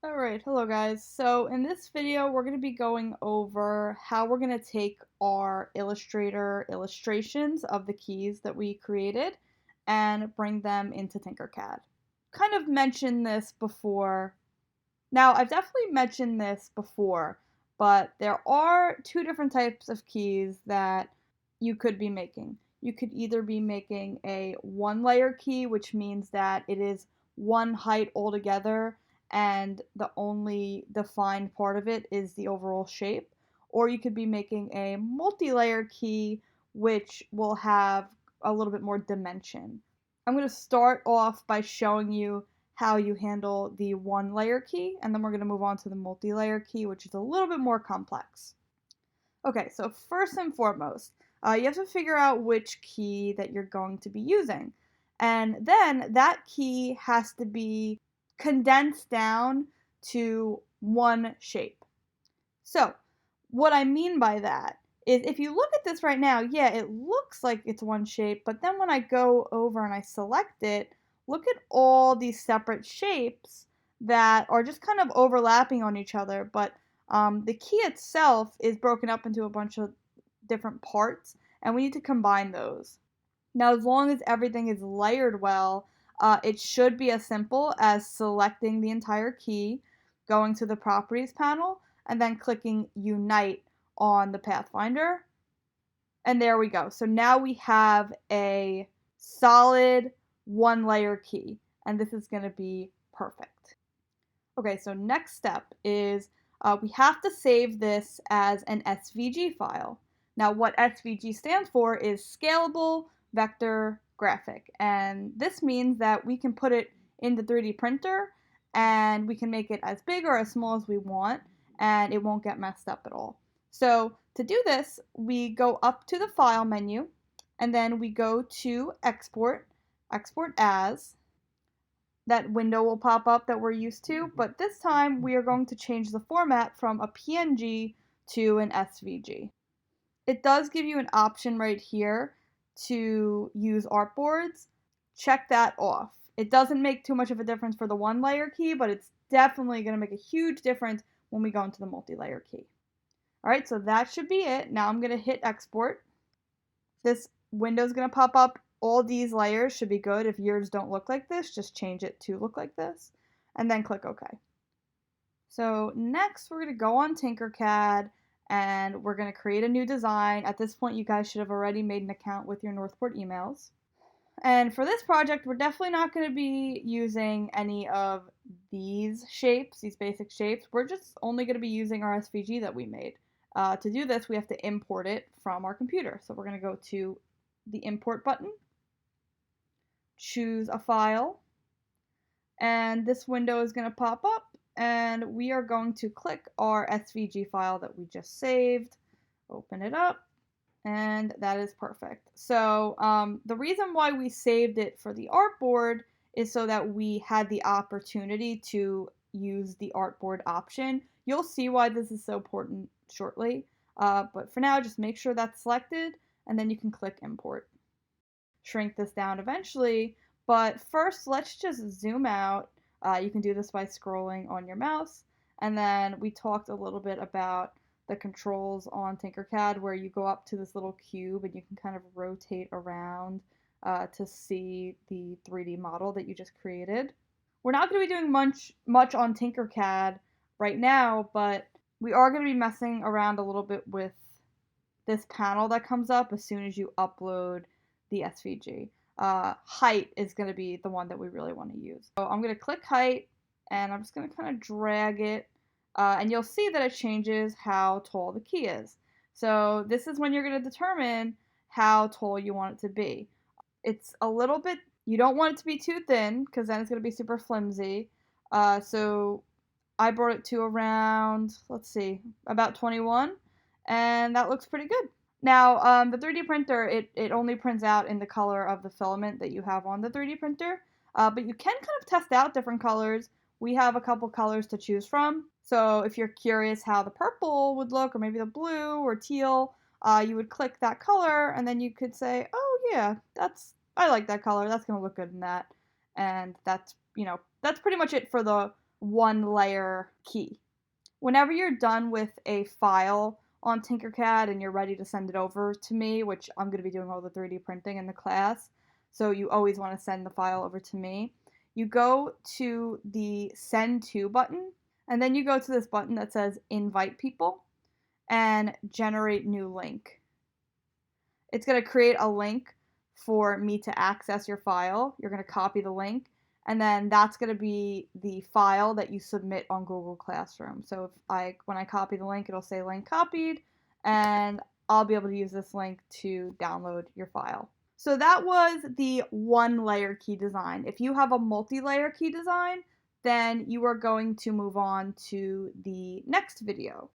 Alright, hello guys. So in this video, we're going to be going over how we're going to take our Illustrator illustrations of the keys that we created and bring them into TinkerCAD. Kind of mentioned this before. Now, I've definitely mentioned this before, but there are two different types of keys that you could be making. You could either be making a one layer key, which means that it is one height altogether and the only defined part of it is the overall shape. Or you could be making a multi-layer key, which will have a little bit more dimension. I'm going to start off by showing you how you handle the one layer key, and then we're going to move on to the multi-layer key, which is a little bit more complex. Okay, so first and foremost, you have to figure out which key that you're going to be using. And then that key has to be condensed down to one shape. So, what I mean by that is if you look at this right now, yeah, it looks like it's one shape, but then when I go over and I select it, look at all these separate shapes that are just kind of overlapping on each other, but the key itself is broken up into a bunch of different parts, and we need to combine those. Now, as long as everything is layered well, it should be as simple as selecting the entire key, going to the Properties panel, and then clicking Unite on the Pathfinder. And there we go. So now we have a solid one layer key, and this is going to be perfect. Okay, so next step is we have to save this as an SVG file. Now, what SVG stands for is Scalable Vector Graphic, and this means that we can put it in the 3D printer and we can make it as big or as small as we want, and it won't get messed up at all. So to do this, we go up to the File menu, and then we go to Export, Export As. That window will pop up that we're used to, but this time we are going to change the format from a PNG to an SVG. It does give you an option right here to use artboards. Check that off. It doesn't make too much of a difference for the one layer key, but it's definitely going to make a huge difference when we go into the multi-layer key. Alright, so that should be it. Now I'm going to hit export. This window is going to pop up. All these layers should be good. If yours don't look like this, just change it to look like this, and then click OK. So next we're going to go on TinkerCAD, and we're going to create a new design. At this point, you guys should have already made an account with your Northport emails. And for this project, we're definitely not going to be using any of these shapes, these basic shapes. We're just only going to be using our SVG that we made. To do this, we have to import it from our computer. So we're going to go to the Import button, choose a file, and this window is going to pop up, and we are going to click our SVG file that we just saved, open it up, and that is perfect. So the reason why we saved it for the artboard is so that we had the opportunity to use the artboard option. You'll see why this is so important shortly, but for now, just make sure that's selected, and then you can click import. Shrink this down eventually, but first let's just zoom out. You can do this by scrolling on your mouse, and then we talked a little bit about the controls on TinkerCAD where you go up to this little cube and you can kind of rotate around to see the 3D model that you just created. We're not going to be doing much on TinkerCAD right now, but we are going to be messing around a little bit with this panel that comes up as soon as you upload the SVG. Height is going to be the one that we really want to use. So I'm going to click height, and I'm just going to kind of drag it, and you'll see that it changes how tall the key is. So this is when you're going to determine how tall you want it to be. It's a little bit, you don't want it to be too thin, because then it's going to be super flimsy. So I brought it to around, let's see, about 21, and that looks pretty good. Now, the 3D printer, it only prints out in the color of the filament that you have on the 3D printer, but you can kind of test out different colors. We have a couple colors to choose from, so if you're curious how the purple would look, or maybe the blue or teal, you would click that color, and then you could say, oh yeah, I like that color, that's going to look good in that, and that's pretty much it for the one layer key. Whenever you're done with a file on TinkerCAD and you're ready to send it over to me, which I'm going to be doing all the 3D printing in the class, so you always want to send the file over to me, you go to the Send To button, and then you go to this button that says Invite People and Generate New Link. It's going to create a link for me to access your file. You're going to copy the link, and then that's going to be the file that you submit on Google Classroom. So when I copy the link, it'll say link copied, and I'll be able to use this link to download your file. So that was the one layer key design. If you have a multi-layer key design, then you are going to move on to the next video.